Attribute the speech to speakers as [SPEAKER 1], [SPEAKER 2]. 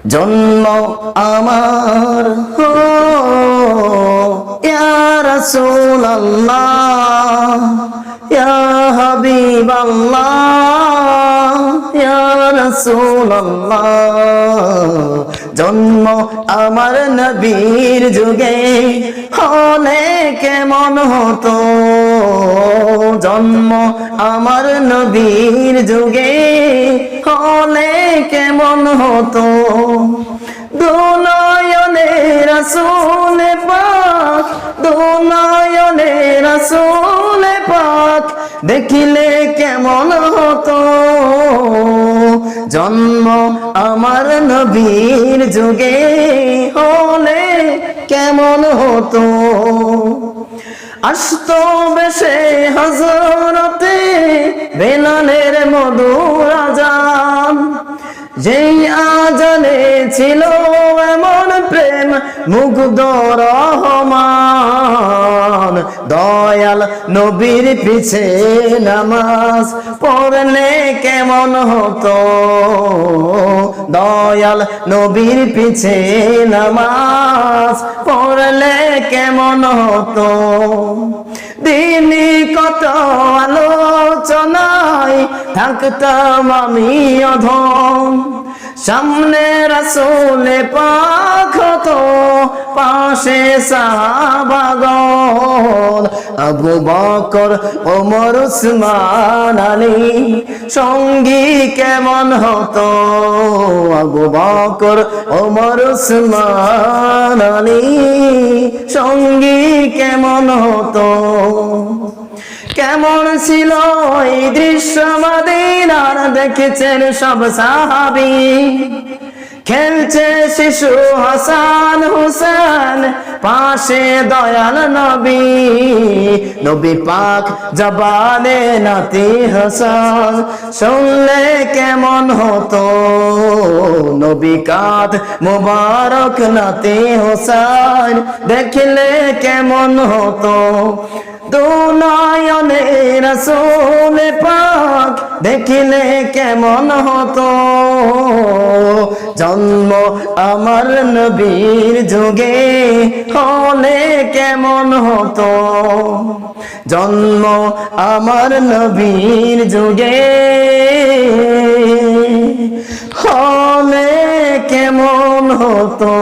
[SPEAKER 1] জন্ম আমার ইয়া রাসূলুল্লাহ ইয়া হাবিবাল্লাহ ইয়া রাসূলুল্লাহ। জন্ম আমার নবীর যুগে হলে কেমন হতো, জন্ম আমার নবীর যুগে হলে কেমন হতো। দুনয়নে রাসূল পাক, দুনয়নে রাসূল পাক দেখিলে কেমন হতো। জন্ম আমার নবীর যুগে হলে কেমন হতো। আসতো বেশে হযরতে বেলালের মধুর আযান, যেই আজানে ছিল এমন প্রেম মুগ্ধ রহমান। দয়াল নবীর পিছে নামাজ পড়লে কেমন হতো, দয়াল নবীর পিছে নামাজ পড়লে কেমন হতো। দিনই কত আলোচনায় থাকতাম আমি অধম, সামনে রাসূল পাক হতো পাশে সাহাবাগণ। আবু বকর ওমর উসমান আলী সঙ্গী কেমন হতো, আবু বকর ওমর উসমান আলী সঙ্গী কেমন হতো। কেমন ছিল এই দৃশ্য মদিনার দেখেছেন সব সাহাবী, খেলছে শিশু হাসান হুসেন পাশে দয়াল নবী। নবী পাক জবানে নাতি হাসান শুনলে কেমন হতো, নবী কাঁধ মুবারক নাতি হুসেন দেখলে কেমন হতো। দুনয়নে রাসূল পাক দেখিলে কেমন হতো। জন্ম আমার নবীর যুগে হলে কেমন হতো, জন্ম আমার নবীর যুগে হলে কেমন হতো।